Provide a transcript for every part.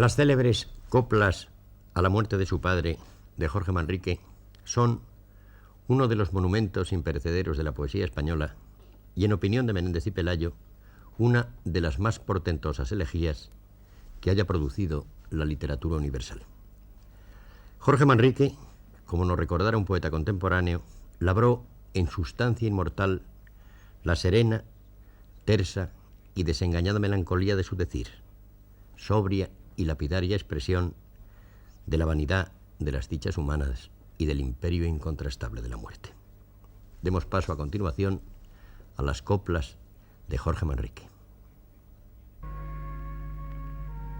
Las célebres coplas a la muerte de su padre, de Jorge Manrique, son uno de los monumentos imperecederos de la poesía española y, en opinión de Menéndez y Pelayo, una de las más portentosas elegías que haya producido la literatura universal. Jorge Manrique, como nos recordara un poeta contemporáneo, labró en sustancia inmortal la serena, tersa y desengañada melancolía de su decir, sobria y lapidaria expresión de la vanidad de las dichas humanas y del imperio incontrastable de la muerte. Demos paso a continuación a las coplas de Jorge Manrique.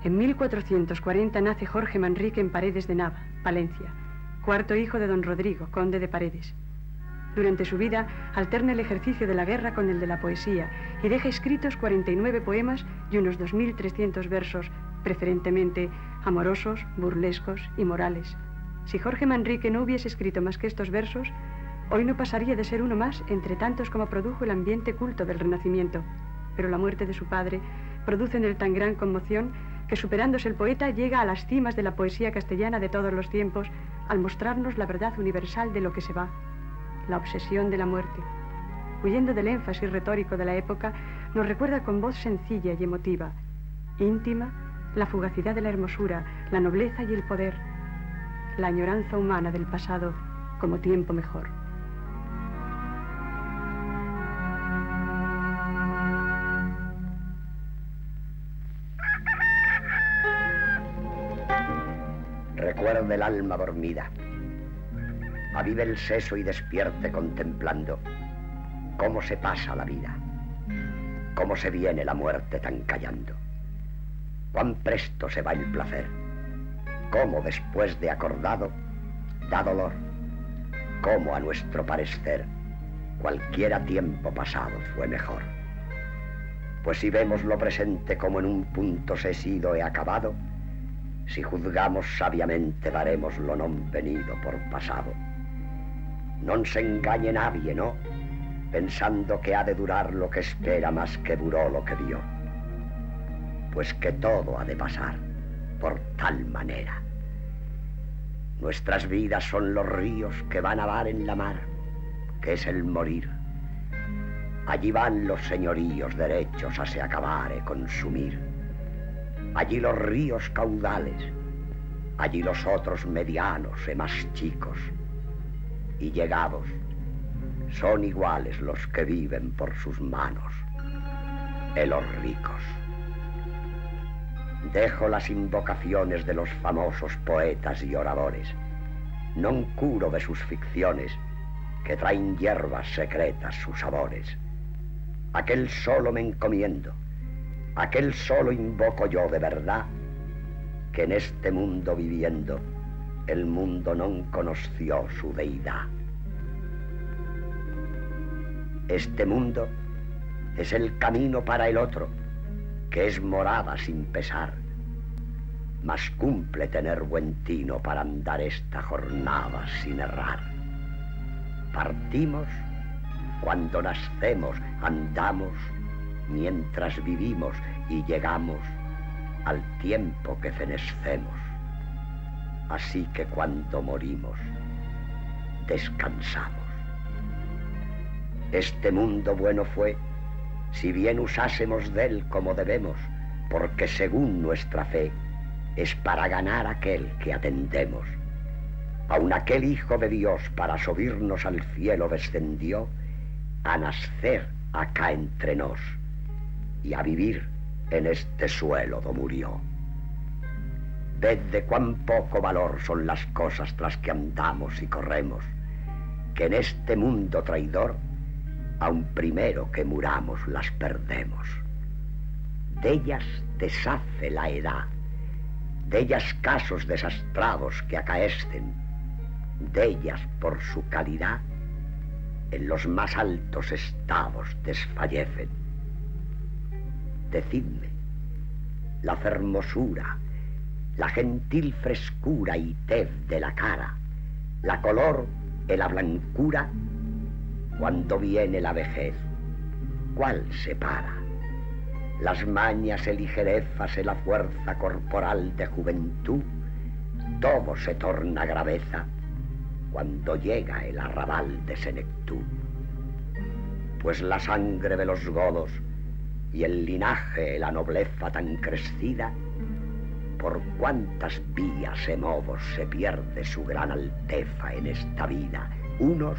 En 1440 nace Jorge Manrique en Paredes de Nava, Palencia, cuarto hijo de don Rodrigo, conde de Paredes. Durante su vida alterna el ejercicio de la guerra con el de la poesía y deja escritos 49 poemas y unos 2.300 versos, preferentemente amorosos, burlescos y morales. Si Jorge Manrique no hubiese escrito más que estos versos, hoy no pasaría de ser uno más entre tantos como produjo el ambiente culto del Renacimiento. Pero la muerte de su padre produce en él tan gran conmoción que, superándose el poeta, llega a las cimas de la poesía castellana de todos los tiempos al mostrarnos la verdad universal de lo que se va, la obsesión de la muerte. Huyendo del énfasis retórico de la época, nos recuerda con voz sencilla y emotiva, íntima, la fugacidad de la hermosura, la nobleza y el poder, la añoranza humana del pasado como tiempo mejor. Recuerde el alma dormida, avive el seso y despierte contemplando cómo se pasa la vida, cómo se viene la muerte tan callando, cuán presto se va el placer, cómo después de acordado da dolor, cómo a nuestro parecer cualquiera tiempo pasado fue mejor. Pues si vemos lo presente como en un punto se sido e acabado, si juzgamos sabiamente daremos lo non venido por pasado. Non se engañe nadie, ¿no?, pensando que ha de durar lo que espera más que duró lo que vio. Pues que todo ha de pasar por tal manera. Nuestras vidas son los ríos que van a dar en la mar, que es el morir. Allí van los señoríos derechos a se acabar e consumir. Allí los ríos caudales, allí los otros medianos e más chicos. Y llegados, son iguales los que viven por sus manos, e los ricos. Dejo las invocaciones de los famosos poetas y oradores, non curo de sus ficciones, que traen hierbas secretas sus sabores. Aquel solo me encomiendo, aquel solo invoco yo de verdad, que en este mundo viviendo, el mundo non conoció su deidad. Este mundo es el camino para el otro, que es morada sin pesar, mas cumple tener buen tino para andar esta jornada sin errar. Partimos cuando nacemos, andamos mientras vivimos y llegamos al tiempo que fenecemos. Así que cuando morimos, descansamos. Este mundo bueno fue, si bien usásemos de él como debemos, porque según nuestra fe, es para ganar aquel que atendemos. Aun aquel Hijo de Dios para subirnos al cielo descendió, a nacer acá entre nos, y a vivir en este suelo do murió. Ved de cuán poco valor son las cosas tras que andamos y corremos, que en este mundo traidor, aun primero que muramos las perdemos. Dellas deshace la edad, dellas casos desastrados que acaecen, dellas por su calidad en los más altos estados desfallecen. Decidme, la fermosura, la gentil frescura y tez de la cara, la color y la blancura, cuando viene la vejez, ¿cuál separa? las mañas y ligerezas y la fuerza corporal de juventud, todo se torna graveza cuando llega el arrabal de senectud. Pues la sangre de los godos y el linaje y la nobleza tan crecida, por cuántas vías y modos se pierde su gran alteza en esta vida, unos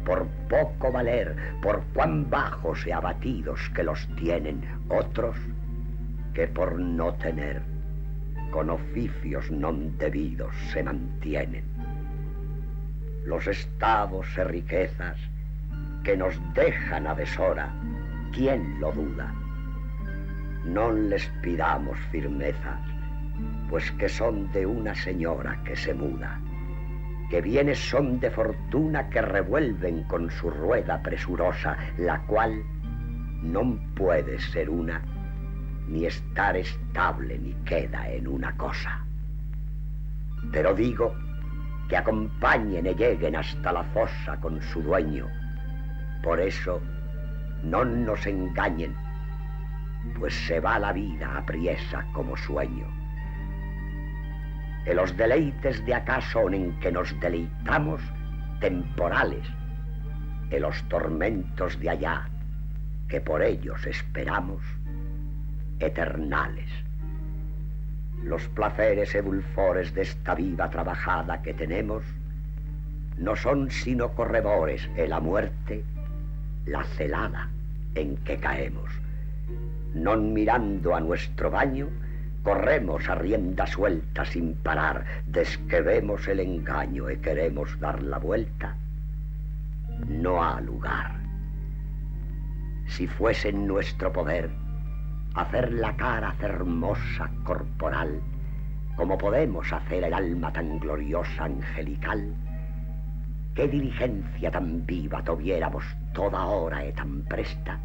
por poco valer, por cuán bajos y abatidos que los tienen, otros que por no tener, con oficios non debidos se mantienen. Los estados y riquezas que nos dejan a deshora, ¿quién lo duda? Non les pidamos firmezas, pues que son de una señora que se muda, que bienes son de fortuna que revuelven con su rueda presurosa, la cual non puede ser una, ni estar estable ni queda en una cosa. Pero digo que acompañen y lleguen hasta la fosa con su dueño. Por eso no nos engañen, pues se va la vida apriesa como sueño. Y los deleites de acá son en que nos deleitamos temporales, y los tormentos de allá, que por ellos esperamos, eternales. Los placeres y dulzores de esta vida trabajada que tenemos no son sino corredores, y la muerte, la celada en que caemos. Non mirando a nuestro baño, corremos a rienda suelta sin parar, des que vemos el engaño y queremos dar la vuelta, no ha lugar. Si fuese en nuestro poder hacer la cara hermosa corporal, como podemos hacer el alma tan gloriosa angelical, qué diligencia tan viva tuviéramos toda hora y tan presta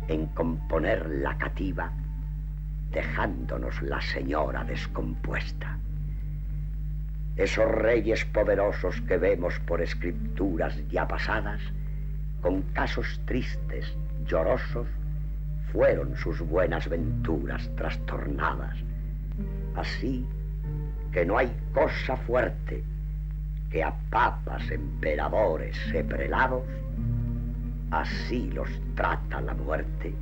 en componer la cativa, dejándonos la señora descompuesta. Esos reyes poderosos que vemos por escrituras ya pasadas, con casos tristes, llorosos, fueron sus buenas venturas trastornadas. Así que no hay cosa fuerte que a papas, emperadores y prelados, así los trata la muerte,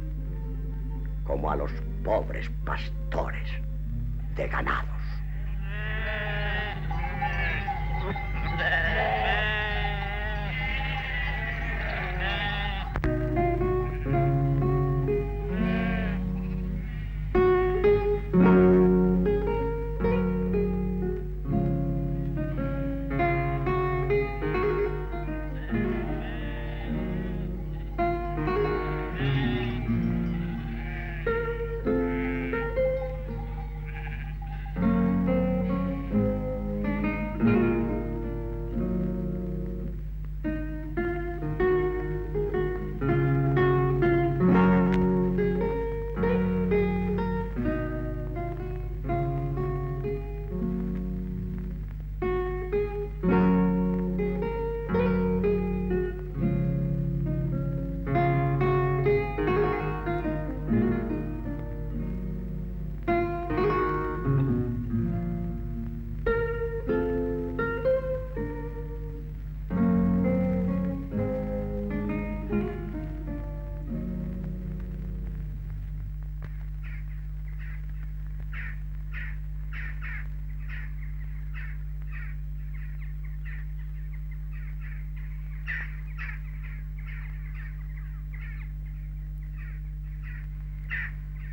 como a los pobres pastores de ganados.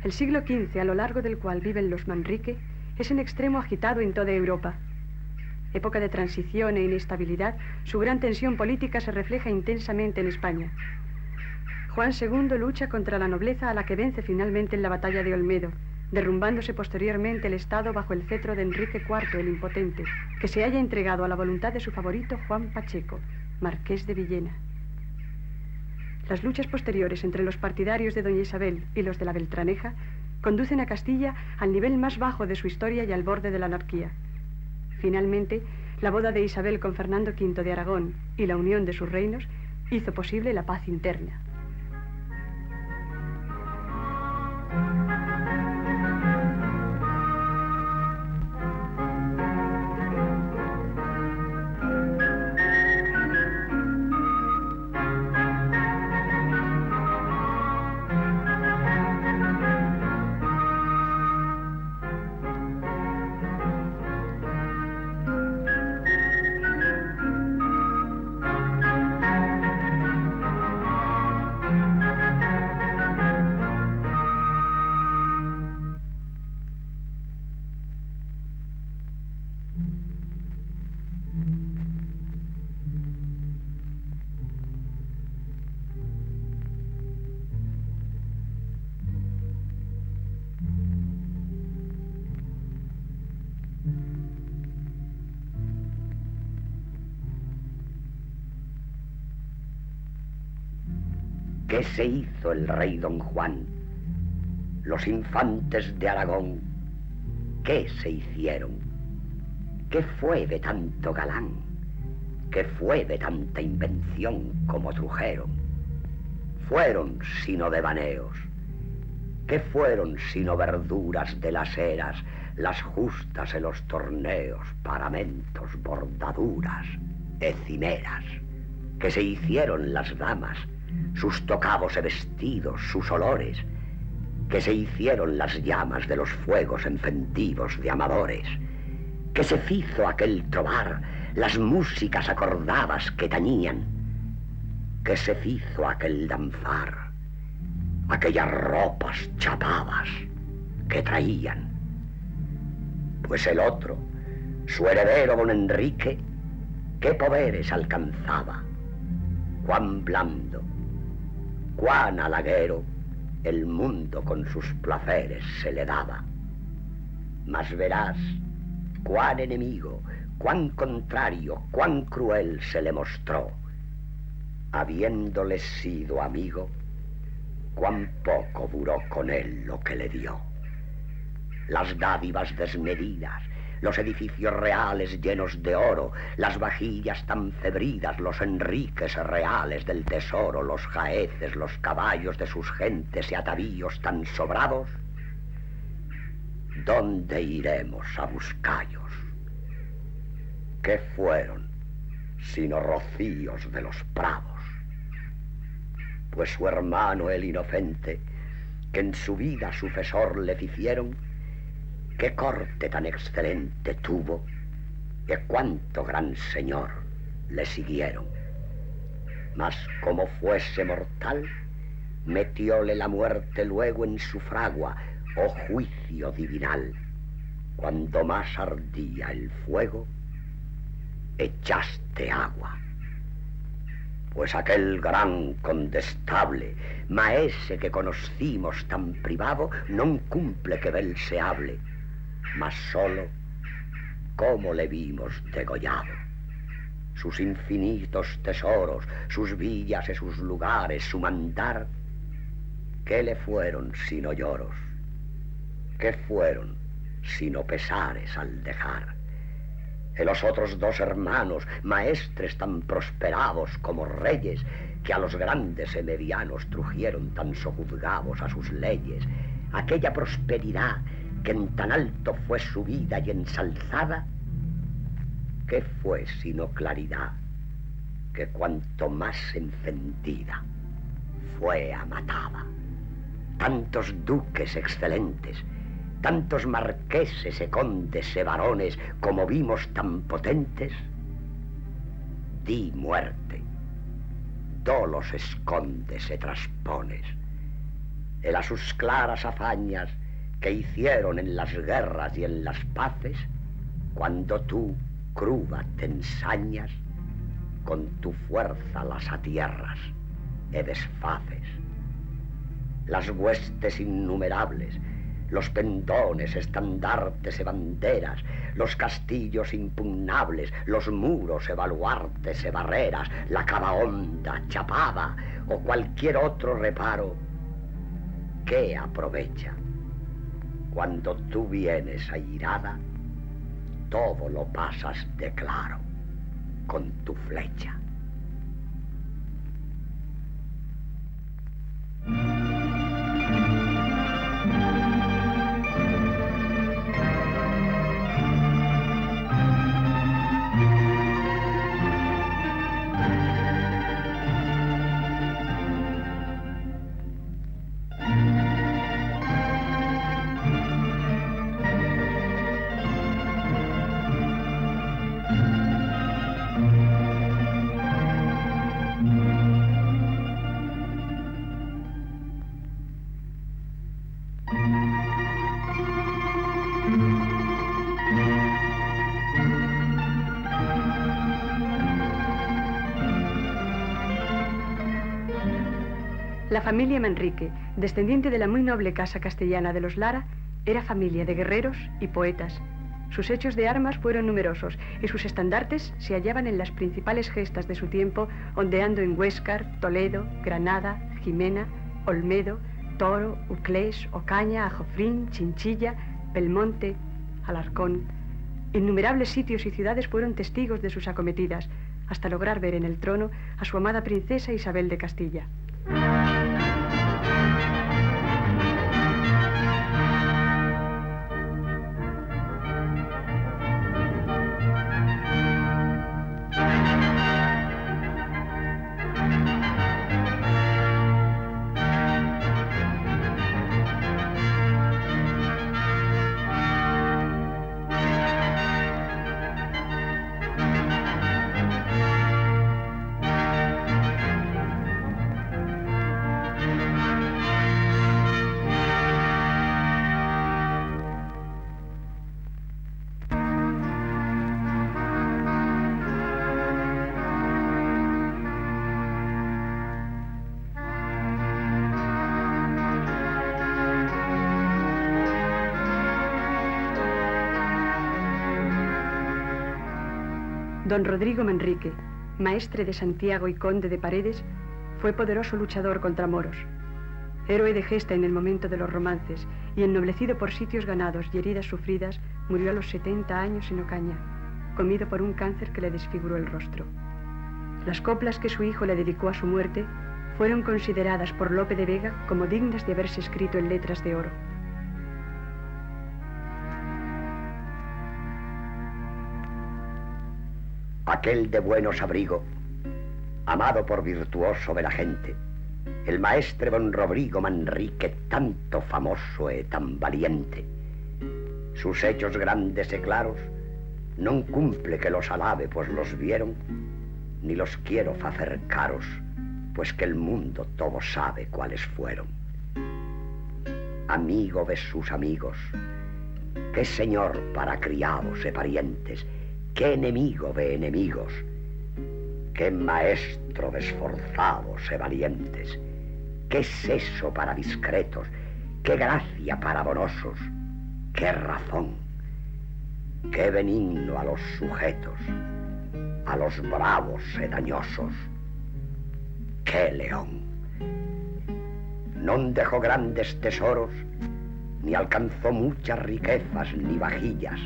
El siglo XV, a lo largo del cual viven los Manrique, es en extremo agitado en toda Europa. Época de transición e inestabilidad, su gran tensión política se refleja intensamente en España. Juan II lucha contra la nobleza a la que vence finalmente en la batalla de Olmedo, derrumbándose posteriormente el Estado bajo el cetro de Enrique IV el Impotente, que se haya entregado a la voluntad de su favorito Juan Pacheco, marqués de Villena. Las luchas posteriores entre los partidarios de doña Isabel y los de la Beltraneja conducen a Castilla al nivel más bajo de su historia y al borde de la anarquía. Finalmente, la boda de Isabel con Fernando V de Aragón y la unión de sus reinos hizo posible la paz interna. ¿Qué se hizo el rey Don Juan? Los infantes de Aragón, ¿qué se hicieron? ¿Qué fue de tanto galán? ¿Qué fue de tanta invención como trujeron? Fueron sino devaneos. ¿Qué fueron sino verduras de las eras, las justas en los torneos, paramentos, bordaduras, ecimeras? ¿Qué se hicieron las damas, sus tocados y vestidos, sus olores? ¿Qué se hicieron las llamas de los fuegos encendidos de amadores? ¿Qué se hizo aquel trobar, las músicas acordadas que tañían? ¿Qué se hizo aquel danzar, aquellas ropas chapadas que traían? Pues el otro, su heredero don Enrique, ¿qué poderes alcanzaba? Cuán blando, cuán halaguero, el mundo con sus placeres se le daba. Mas verás cuán enemigo, cuán contrario, cuán cruel se le mostró. Habiéndole sido amigo, cuán poco duró con él lo que le dio. Las dádivas desmedidas, los edificios reales llenos de oro, las vajillas tan febridas, los enriques reales del tesoro, los jaeces, los caballos de sus gentes y atavíos tan sobrados, ¿dónde iremos a buscallos? ¿Qué fueron sino rocíos de los prados? Pues su hermano el inocente, que en su vida sucesor le hicieron, qué corte tan excelente tuvo, y cuánto gran señor le siguieron. Mas como fuese mortal, metióle la muerte luego en su fragua, oh juicio divinal. Cuando más ardía el fuego, echaste agua. Pues aquel gran condestable, maese que conocimos tan privado, non cumple que del se hable, mas solo cómo le vimos degollado. Sus infinitos tesoros, sus villas y sus lugares, su mandar, ¿qué le fueron sino lloros? ¿Qué fueron sino pesares al dejar? Y los otros dos hermanos, maestres tan prosperados como reyes, que a los grandes y medianos trujeron tan sojuzgados a sus leyes, aquella prosperidad que en tan alto fue subida y ensalzada, ¿qué fue sino claridad que cuanto más encendida fue amatada? Tantos duques excelentes, tantos marqueses y condes y varones como vimos tan potentes, di muerte, do los escondes y traspones. El a sus claras hazañas que hicieron en las guerras y en las paces, cuando tú, cruda, te ensañas, con tu fuerza las atierras y desfaces. Las huestes innumerables, los pendones, estandartes y banderas, los castillos impugnables, los muros y baluartes y barreras, la cava honda, chapada o cualquier otro reparo, ¿qué aprovecha? Cuando tú vienes airada, todo lo pasas de claro con tu flecha. La familia Manrique, descendiente de la muy noble casa castellana de los Lara, era familia de guerreros y poetas. Sus hechos de armas fueron numerosos y sus estandartes se hallaban en las principales gestas de su tiempo, ondeando en Huéscar, Toledo, Granada, Jimena, Olmedo, Toro, Uclés, Ocaña, Ajofrín, Chinchilla, Belmonte, Alarcón. Innumerables sitios y ciudades fueron testigos de sus acometidas, hasta lograr ver en el trono a su amada princesa Isabel de Castilla. Don Rodrigo Manrique, maestre de Santiago y conde de Paredes, fue poderoso luchador contra moros. Héroe de gesta en el momento de los romances y ennoblecido por sitios ganados y heridas sufridas, murió a los 70 años en Ocaña, comido por un cáncer que le desfiguró el rostro. Las coplas que su hijo le dedicó a su muerte fueron consideradas por Lope de Vega como dignas de haberse escrito en letras de oro. Aquel de buenos abrigo, amado por virtuoso de la gente, el maestre don Rodrigo Manrique, tanto famoso e tan valiente. Sus hechos grandes e claros non cumple que los alabe, pues los vieron, ni los quiero facer caros, pues que el mundo todo sabe cuáles fueron. Amigo de sus amigos, qué señor para criados e parientes, qué enemigo de enemigos, qué maestro de esforzados e valientes, qué seso para discretos, qué gracia para bonosos, qué razón, qué benigno a los sujetos, a los bravos e dañosos, qué león. Non dejó grandes tesoros, ni alcanzó muchas riquezas ni vajillas,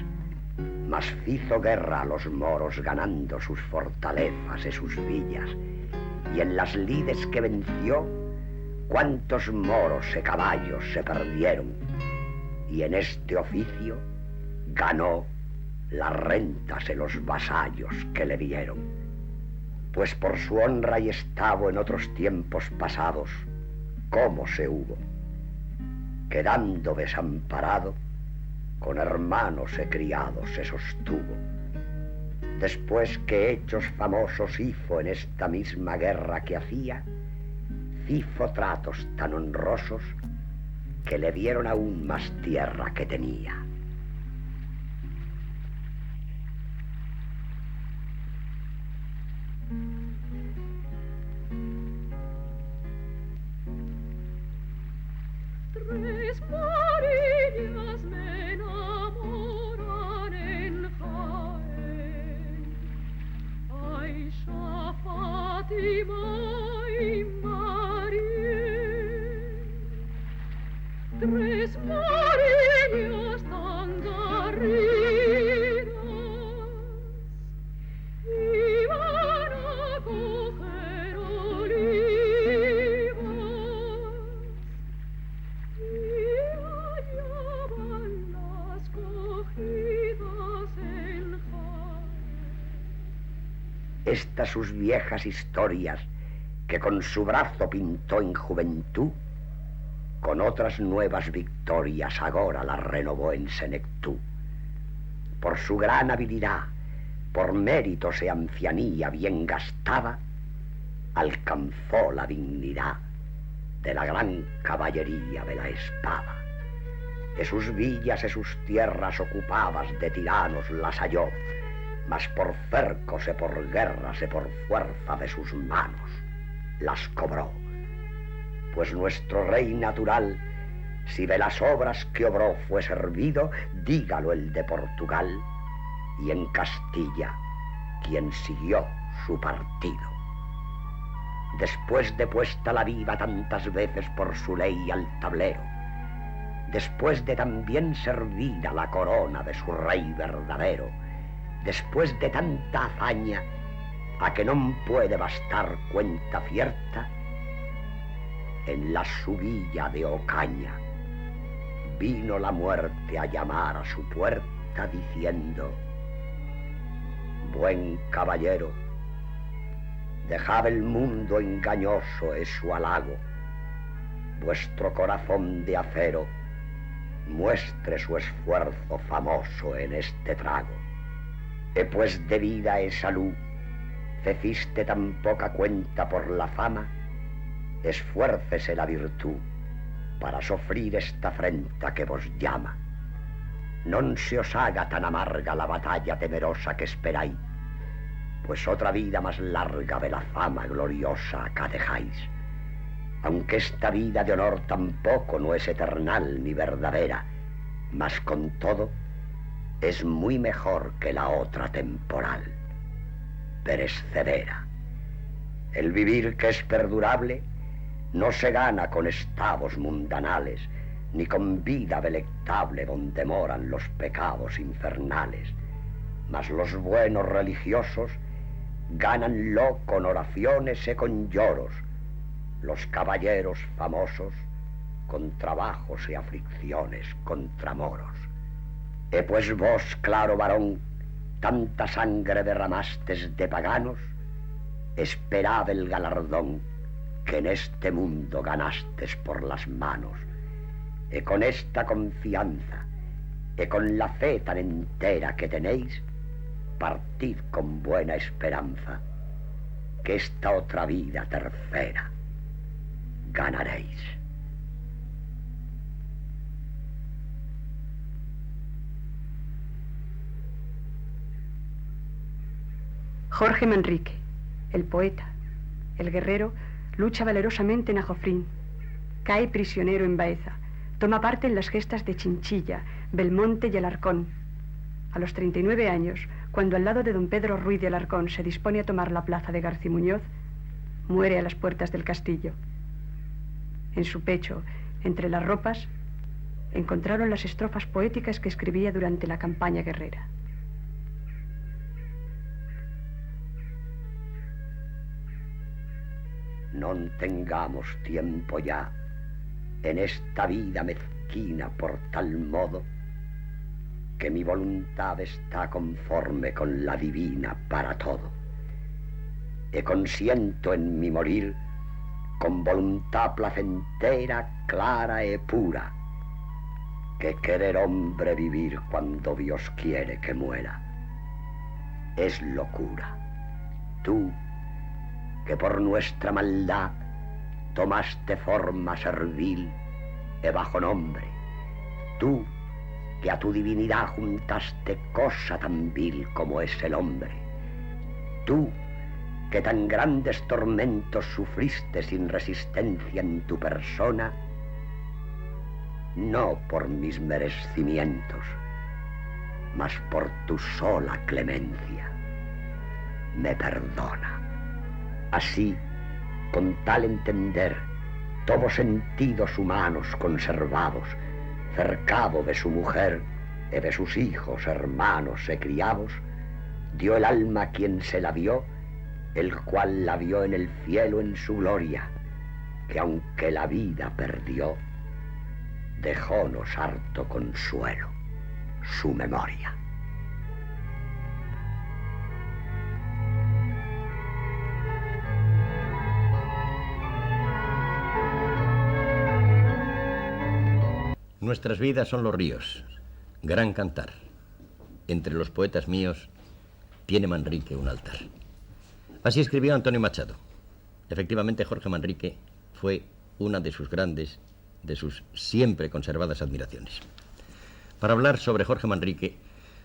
mas hizo guerra a los moros ganando sus fortalezas y sus villas, y en las lides que venció, cuántos moros y caballos se perdieron, y en este oficio ganó las rentas y los vasallos que le dieron, pues por su honra y estado en otros tiempos pasados, cómo se hubo, quedando desamparado, con hermanos e criados se sostuvo. Después que hechos famosos hizo en esta misma guerra que hacía, hizo tratos tan honrosos que le dieron aún más tierra que tenía. Tres morillas me enamoran en Jaén, Aisha, Fátima y Marién. Tres morillas tan garridas iban a coger olivas y hallaban las cogidas en Jaén. Estas sus viejas historias que con su brazo pintó en juventud, con otras nuevas victorias agora las renovó en senectud. Por su gran habilidad, por méritos e ancianía bien gastada, alcanzó la dignidad de la gran caballería de la espada. De sus villas y sus tierras ocupadas de tiranos las halló, mas por cercos e por guerras e por fuerza de sus manos las cobró. Pues nuestro rey natural, si de las obras que obró fue servido, dígalo el de Portugal, y en Castilla quien siguió su partido. después de puesta la viva tantas veces por su ley al tablero, después de tan bien servida la corona de su rey verdadero, después de tanta hazaña, a que non puede bastar cuenta cierta, en la su villa de Ocaña vino la muerte a llamar a su puerta diciendo: buen caballero, dejad el mundo engañoso es su halago, vuestro corazón de acero muestre su esfuerzo famoso en este trago. Pues de vida y salud ceciste tan poca cuenta por la fama, esfuércese la virtud para sofrir esta afrenta que vos llama. Non se os haga tan amarga la batalla temerosa que esperáis, pues otra vida más larga de la fama gloriosa acá dejáis. Aunque esta vida de honor tampoco no es eternal ni verdadera, mas con todo es muy mejor que la otra temporal, perecedera. El vivir que es perdurable no se gana con estados mundanales, ni con vida delectable donde moran los pecados infernales, mas los buenos religiosos gánanlo con oraciones y con lloros, los caballeros famosos con trabajos y aflicciones contra moros. Pues vos, claro varón, tanta sangre derramastes de paganos, esperad el galardón que en este mundo ganastes por las manos. Con esta confianza, con la fe tan entera que tenéis, partid con buena esperanza, que esta otra vida tercera ganaréis. Jorge Manrique, el poeta, el guerrero, lucha valerosamente en Ajofrín, cae prisionero en Baeza, toma parte en las gestas de Chinchilla, Belmonte y Alarcón. A los 39 años, cuando al lado de don Pedro Ruiz de Alarcón se dispone a tomar la plaza de Garcimuñoz, muere a las puertas del castillo. En su pecho, entre las ropas, encontraron las estrofas poéticas que escribía durante la campaña guerrera. Non tengamos tiempo ya en esta vida mezquina por tal modo que mi voluntad está conforme con la divina para todo. Consiento en mi morir con voluntad placentera, clara y pura, que querer hombre vivir cuando Dios quiere que muera es locura. Tú, que por nuestra maldad tomaste forma servil y bajo nombre, tú, que a tu divinidad juntaste cosa tan vil como es el hombre, tú, que tan grandes tormentos sufriste sin resistencia en tu persona, no por mis merecimientos, mas por tu sola clemencia, me perdona. Así, con tal entender, todos sentidos humanos conservados, cercado de su mujer y de sus hijos, hermanos y criados, dio el alma a quien se la dio, el cual la vio en el cielo en su gloria, que aunque la vida perdió, dejónos harto consuelo su memoria. Nuestras vidas son los ríos, gran cantar. Entre los poetas míos tiene Manrique un altar. Así escribió Antonio Machado. Efectivamente, Jorge Manrique fue una de sus grandes, de sus siempre conservadas admiraciones. Para hablar sobre Jorge Manrique,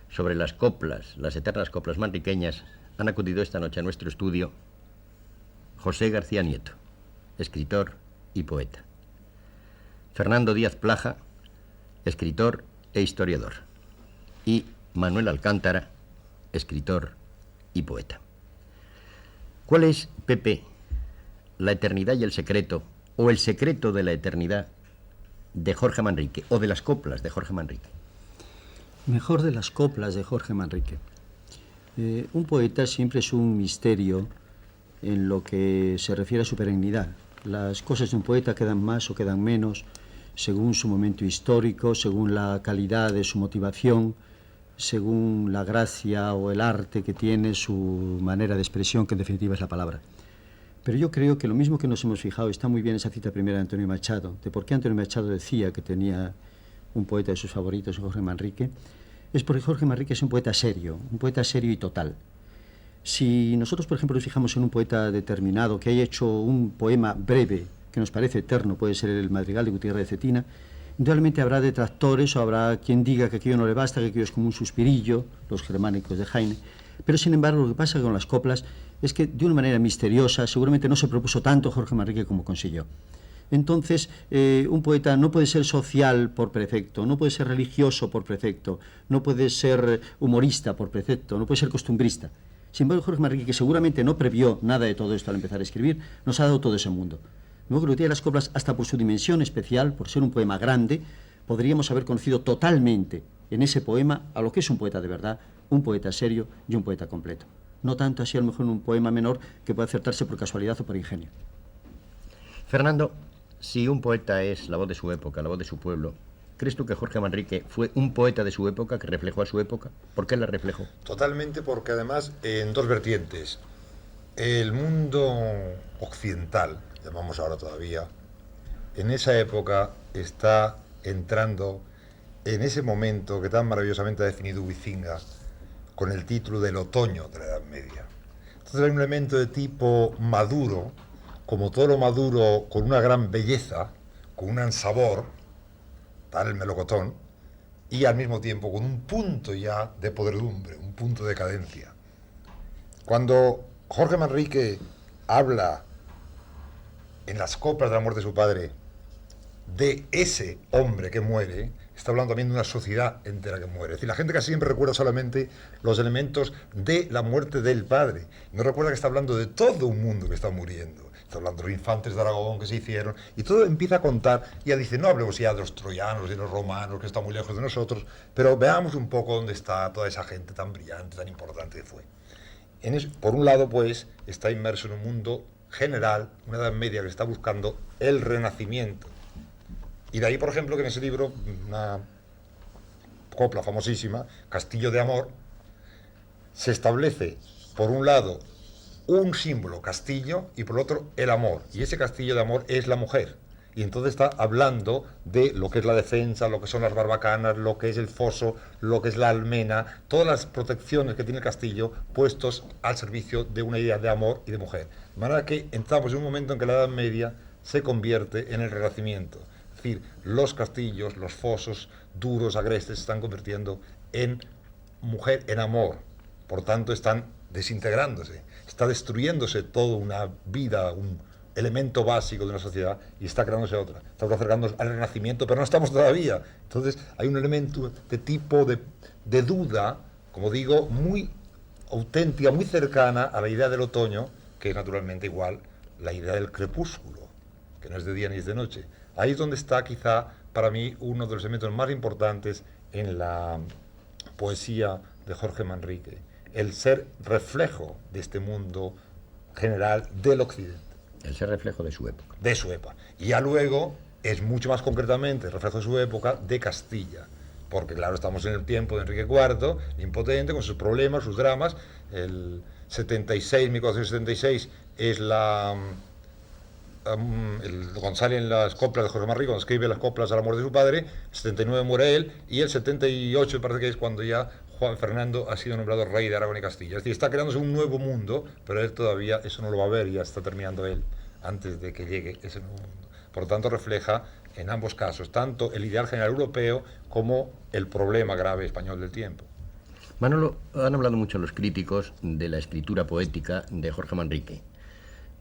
sobre las coplas, las eternas coplas manriqueñas, han acudido esta noche a nuestro estudio José García Nieto, escritor y poeta; Fernando Díaz Plaja, escritor e historiador; y Manuel Alcántara, escritor y poeta. ¿Cuál es, Pepe, La eternidad y el secreto, o El secreto de la eternidad, de Jorge Manrique, o de las coplas de Jorge Manrique? Mejor de las coplas de Jorge Manrique. Un poeta siempre es un misterio en lo que se refiere a su perennidad. Las cosas de un poeta quedan más o quedan menos según su momento histórico, según la calidad de su motivación, según la gracia o el arte que tiene su manera de expresión, que en definitiva es la palabra. Pero yo creo que lo mismo que nos hemos fijado, está muy bien esa cita primera de Antonio Machado, de por qué Antonio Machado decía que tenía un poeta de sus favoritos, Jorge Manrique, es porque Jorge Manrique es un poeta serio y total. Si nosotros, por ejemplo, nos fijamos en un poeta determinado que haya hecho un poema breve, que nos parece eterno, puede ser el Madrigal de Gutiérrez de Cetina, indudablemente habrá detractores o habrá quien diga que aquello no le basta, que aquello es como un suspirillo, los germánicos de Heine. Pero, sin embargo, lo que pasa con las coplas es que, de una manera misteriosa, seguramente no se propuso tanto Jorge Manrique como consiguió. Entonces, un poeta no puede ser social por precepto, no puede ser religioso por precepto, no puede ser humorista por precepto, no puede ser costumbrista. Sin embargo, Jorge Manrique, que seguramente no previó nada de todo esto al empezar a escribir, nos ha dado todo ese mundo. Luego, que lo tiene las coplas, hasta por su dimensión especial, por ser un poema grande, podríamos haber conocido totalmente en ese poema a lo que es un poeta de verdad, un poeta serio y un poeta completo. No tanto así a lo mejor en un poema menor que puede acertarse por casualidad o por ingenio. Fernando, si un poeta es la voz de su época, la voz de su pueblo, ¿crees tú que Jorge Manrique fue un poeta de su época, que reflejó a su época? ¿Por qué la reflejó? Totalmente, porque además en dos vertientes. El mundo occidental, llamamos ahora todavía, en esa época está entrando en ese momento que tan maravillosamente ha definido Huizinga con el título del otoño de la Edad Media. Entonces hay un elemento de tipo maduro, como todo lo maduro, con una gran belleza, con un gran sabor, tal el melocotón, y al mismo tiempo con un punto ya de podredumbre, un punto de cadencia. Cuando Jorge Manrique habla en las coplas de la muerte de su padre de ese hombre que muere, está hablando también de una sociedad entera que muere. Es decir, la gente casi siempre recuerda solamente los elementos de la muerte del padre. No recuerda que está hablando de todo un mundo que está muriendo. Está hablando de los infantes de Aragón que se hicieron, y todo empieza a contar, y ya dice, no hablemos ya de los troyanos y de los romanos, que está muy lejos de nosotros, pero veamos un poco dónde está toda esa gente tan brillante, tan importante que fue. Por un lado, pues, está inmerso en un mundo general, una Edad Media que está buscando el renacimiento. Y de ahí, por ejemplo, que en ese libro, una copla famosísima, Castillo de Amor, se establece, por un lado, un símbolo, castillo, y por otro, el amor. Y ese castillo de amor es la mujer. Y entonces está hablando de lo que es la defensa, lo que son las barbacanas, lo que es el foso, lo que es la almena, todas las protecciones que tiene el castillo puestos al servicio de una idea de amor y de mujer. De manera que entramos en un momento en que la Edad Media se convierte en el Renacimiento. Es decir, los castillos, los fosos duros, agrestes, se están convirtiendo en mujer, en amor. Por tanto, están desintegrándose. Está destruyéndose toda una vida, un elemento básico de una sociedad, y está creándose otra. Estamos acercándonos al Renacimiento, pero no estamos todavía. Entonces hay un elemento de tipo de duda, como digo, muy auténtica, muy cercana a la idea del otoño, que es naturalmente igual la idea del crepúsculo, que no es de día ni es de noche. Ahí es donde está quizá para mí uno de los elementos más importantes en la poesía de Jorge Manrique, el ser reflejo de este mundo general del Occidente. El ser reflejo de su época. De su época. Y ya luego es mucho más concretamente el reflejo de su época de Castilla. Porque claro, estamos en el tiempo de Enrique IV, impotente, con sus problemas, sus dramas. El 76, 1476, es cuando salen las coplas de Jorge Manrique, cuando escribe las coplas a la muerte de su padre. El 79 muere él, y el 78 me parece que es cuando ya Juan Fernando ha sido nombrado rey de Aragón y Castilla. Es decir, está creándose un nuevo mundo, pero él todavía eso no lo va a ver, y ya está terminando él antes de que llegue ese nuevo mundo. Por lo tanto, refleja en ambos casos tanto el ideal general europeo como el problema grave español del tiempo. Manolo, han hablado mucho los críticos de la escritura poética de Jorge Manrique.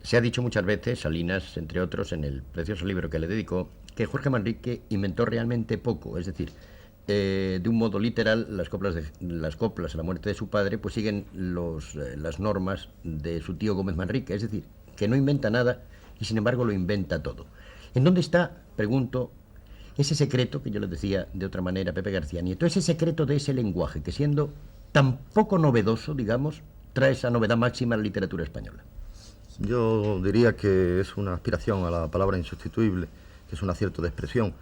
Se ha dicho muchas veces, Salinas, entre otros, en el precioso libro que le dedicó, que Jorge Manrique inventó realmente poco, es decir, de un modo literal, las coplas a la muerte de su padre pues siguen las normas de su tío Gómez Manrique, es decir, que no inventa nada y sin embargo lo inventa todo. ¿En dónde está, pregunto, ese secreto que yo les decía de otra manera Pepe García Nieto, ese secreto de ese lenguaje que siendo tan poco novedoso, digamos, trae esa novedad máxima en la literatura española? Yo diría que es una aspiración a la palabra insustituible, que es un acierto de expresión.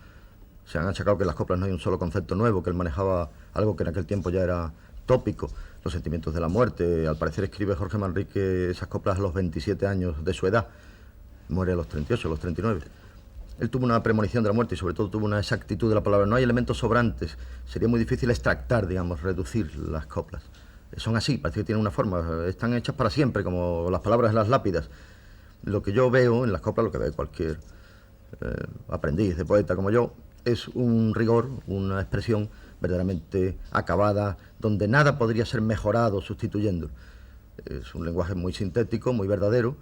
Se han achacado que en las coplas no hay un solo concepto nuevo, que él manejaba algo que en aquel tiempo ya era tópico, los sentimientos de la muerte. Al parecer escribe Jorge Manrique esas coplas a los 27 años de su edad, muere a los 38, a los 39. Él tuvo una premonición de la muerte y sobre todo tuvo una exactitud de la palabra. No hay elementos sobrantes, sería muy difícil extractar, digamos, reducir las coplas. Son así, parece que tienen una forma, están hechas para siempre, como las palabras en las lápidas. Lo que yo veo en las coplas, lo que ve cualquier aprendiz de poeta como yo, es un rigor, una expresión verdaderamente acabada, donde nada podría ser mejorado sustituyendo. Es un lenguaje muy sintético, muy verdadero,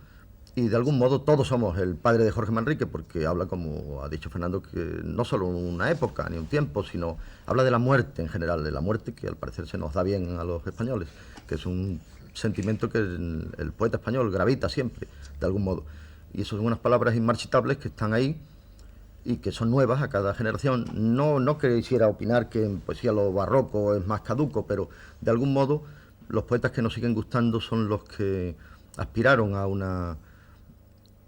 y de algún modo todos somos el padre de Jorge Manrique, porque habla, como ha dicho Fernando, que no solo una época ni un tiempo, sino habla de la muerte en general, de la muerte que al parecer se nos da bien a los españoles, que es un sentimiento que el poeta español gravita siempre, de algún modo. Y eso son unas palabras inmarchitables que están ahí y que son nuevas a cada generación. No quisiera opinar que en poesía lo barroco es más caduco, pero de algún modo los poetas que nos siguen gustando son los que aspiraron a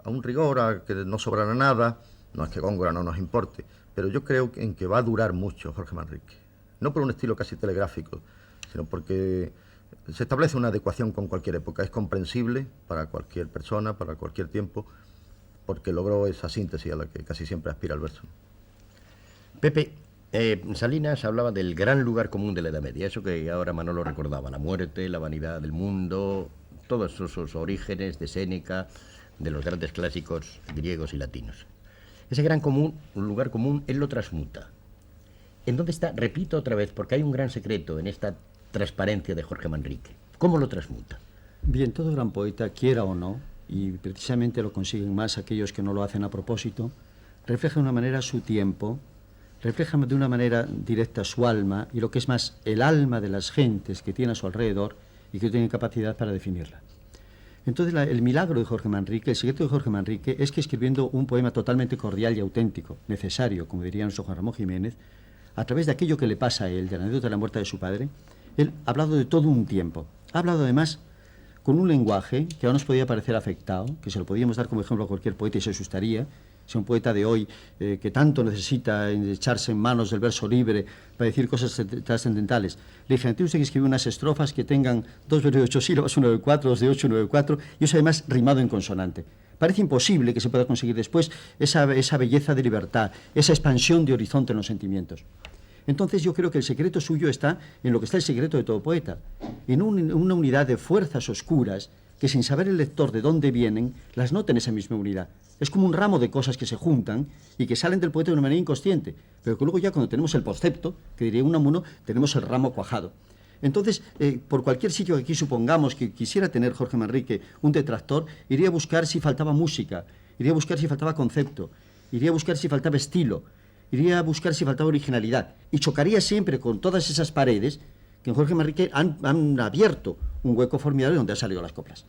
un rigor, a que no sobrara nada. No es que Góngora no nos importe, pero yo creo en que va a durar mucho Jorge Manrique. No por un estilo casi telegráfico, sino porque se establece una adecuación con cualquier época. Es comprensible para cualquier persona, para cualquier tiempo, porque logró esa síntesis a la que casi siempre aspira el verso. Pepe, Salinas hablaba del gran lugar común de la Edad Media, eso que ahora Manolo recordaba, la muerte, la vanidad del mundo, todos esos orígenes de Séneca, de los grandes clásicos griegos y latinos. Ese gran lugar común, él lo transmuta. ¿En dónde está? Repito otra vez, porque hay un gran secreto en esta transparencia de Jorge Manrique. ¿Cómo lo transmuta? Bien, todo gran poeta, quiera o no, y precisamente lo consiguen más aquellos que no lo hacen a propósito, refleja de una manera su tiempo, refleja de una manera directa su alma, y lo que es más, el alma de las gentes que tiene a su alrededor y que tienen capacidad para definirla. Entonces, el milagro de Jorge Manrique, el secreto de Jorge Manrique, es que escribiendo un poema totalmente cordial y auténtico, necesario, como diría nuestro Juan Ramón Jiménez, a través de aquello que le pasa a él, de la anécdota de la muerte de su padre, él ha hablado de todo un tiempo. Ha hablado además con un lenguaje que ahora nos podía parecer afectado, que se lo podíamos dar como ejemplo a cualquier poeta y se asustaría. Si un poeta de hoy que tanto necesita echarse en manos del verso libre para decir cosas trascendentales, le dije, tiene usted que escribir unas estrofas que tengan 2 versos de 8 sílabas, 1 de 4, 2 de 8, 1 de 4, y eso además rimado en consonante. Parece imposible que se pueda conseguir después esa belleza de libertad, esa expansión de horizonte en los sentimientos. Entonces yo creo que el secreto suyo está en lo que está el secreto de todo poeta, en una unidad de fuerzas oscuras que sin saber el lector de dónde vienen, las nota en esa misma unidad. Es como un ramo de cosas que se juntan y que salen del poeta de una manera inconsciente, pero que luego ya cuando tenemos el concepto, que diría Unamuno, tenemos el ramo cuajado. Entonces, por cualquier sitio que aquí supongamos que quisiera tener Jorge Manrique un detractor, iría a buscar si faltaba música, iría a buscar si faltaba concepto, iría a buscar si faltaba estilo, iría a buscar si faltaba originalidad, y chocaría siempre con todas esas paredes que en Jorge Manrique han abierto un hueco formidable donde han salido las coplas.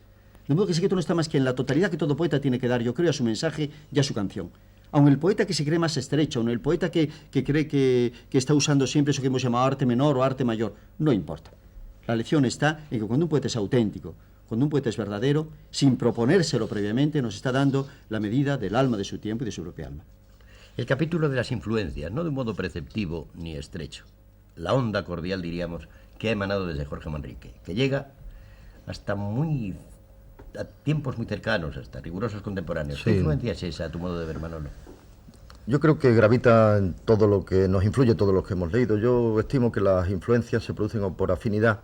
De modo que el secreto no está más que en la totalidad que todo poeta tiene que dar, yo creo, a su mensaje y a su canción. Aun el poeta que se cree más estrecho, aun el poeta que cree que está usando siempre eso que hemos llamado arte menor o arte mayor, no importa. La lección está en que cuando un poeta es auténtico, cuando un poeta es verdadero, sin proponérselo previamente, nos está dando la medida del alma de su tiempo y de su propia alma. El capítulo de las influencias, no de un modo preceptivo ni estrecho. La onda cordial, diríamos, que ha emanado desde Jorge Manrique, que llega hasta a tiempos muy cercanos, hasta rigurosos contemporáneos. Sí. ¿Qué influencia es esa, a tu modo de ver, Manolo? Yo creo que gravita en todo lo que nos influye, todo lo que hemos leído. Yo estimo que las influencias se producen por afinidad,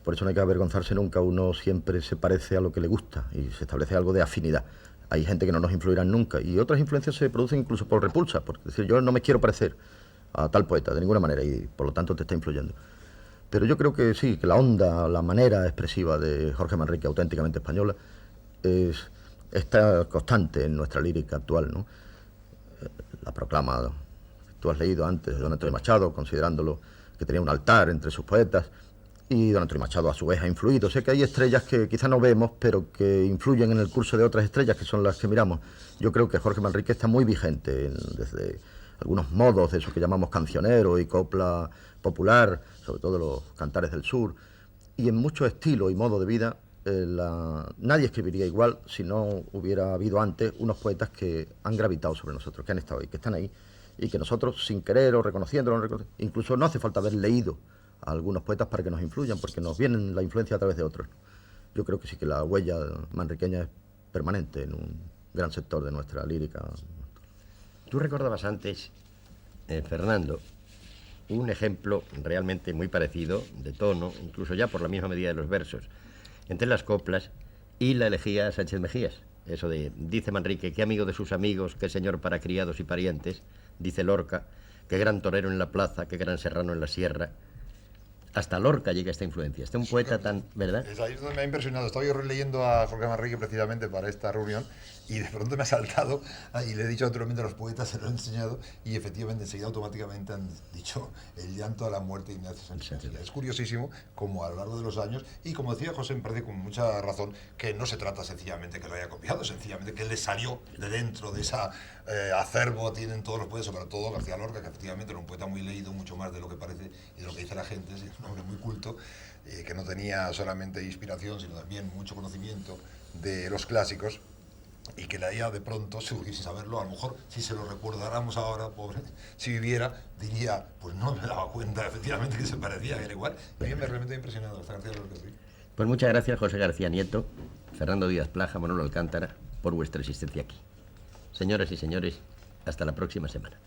por eso no hay que avergonzarse nunca, uno siempre se parece a lo que le gusta y se establece algo de afinidad. Hay gente que no nos influirá nunca y otras influencias se producen incluso por repulsa, porque decir, yo no me quiero parecer a tal poeta de ninguna manera y por lo tanto te está influyendo. Pero yo creo que sí, que la onda, la manera expresiva de Jorge Manrique, auténticamente española, está constante en nuestra lírica actual, ¿no? La proclama, tú has leído antes de don Antonio Machado, considerándolo que tenía un altar entre sus poetas, Y don Antonio Machado a su vez ha influido. Sé que hay estrellas que quizá no vemos, pero que influyen en el curso de otras estrellas, que son las que miramos. Yo creo que Jorge Manrique está muy vigente desde algunos modos de eso que llamamos cancionero y copla popular, sobre todo los cantares del sur, y en mucho estilo y modo de vida. Nadie escribiría igual si no hubiera habido antes unos poetas que han gravitado sobre nosotros, que han estado ahí, que están ahí, y que nosotros, sin querer o reconociéndolo, incluso no hace falta haber leído a algunos poetas para que nos influyan, porque nos vienen la influencia a través de otros. Yo creo que sí que la huella manriqueña es permanente en un gran sector de nuestra lírica. Tú recordabas antes, Fernando, un ejemplo realmente muy parecido, de tono, incluso ya por la misma medida de los versos, entre las coplas y la elegía Sánchez Mejías. Eso de, dice Manrique, qué amigo de sus amigos, qué señor para criados y parientes. Dice Lorca, qué gran torero en la plaza, qué gran serrano en la sierra. Hasta Lorca llega esta influencia. Este un poeta tan, ¿verdad? Es ahí donde me ha impresionado. Estaba yo releyendo a Jorge Manrique precisamente para esta reunión y de pronto me ha saltado y le he dicho naturalmente a los poetas, se lo he enseñado y efectivamente enseguida automáticamente han dicho el llanto a la muerte de Ignacio Sánchez Mejía. Es curiosísimo como a lo largo de los años, y como decía José, me parece con mucha razón, que no se trata sencillamente que lo haya copiado, sencillamente que le salió de dentro de esa acervo, tienen todos los poetas, sobre todo García Lorca, que efectivamente era un poeta muy leído, mucho más de lo que parece y de lo que dice la gente, es un hombre muy culto, que no tenía solamente inspiración, sino también mucho conocimiento de los clásicos, y que leía de pronto, surgir sin saberlo, a lo mejor si se lo recordáramos ahora, pobre, si viviera, diría, pues no me daba cuenta efectivamente que se parecía, que era igual. Y a mí me realmente ha impresionado esta García Lorca. Sí. Pues muchas gracias, José García Nieto, Fernando Díaz Plaja, Manolo Alcántara, por vuestra existencia aquí. Señoras y señores, hasta la próxima semana.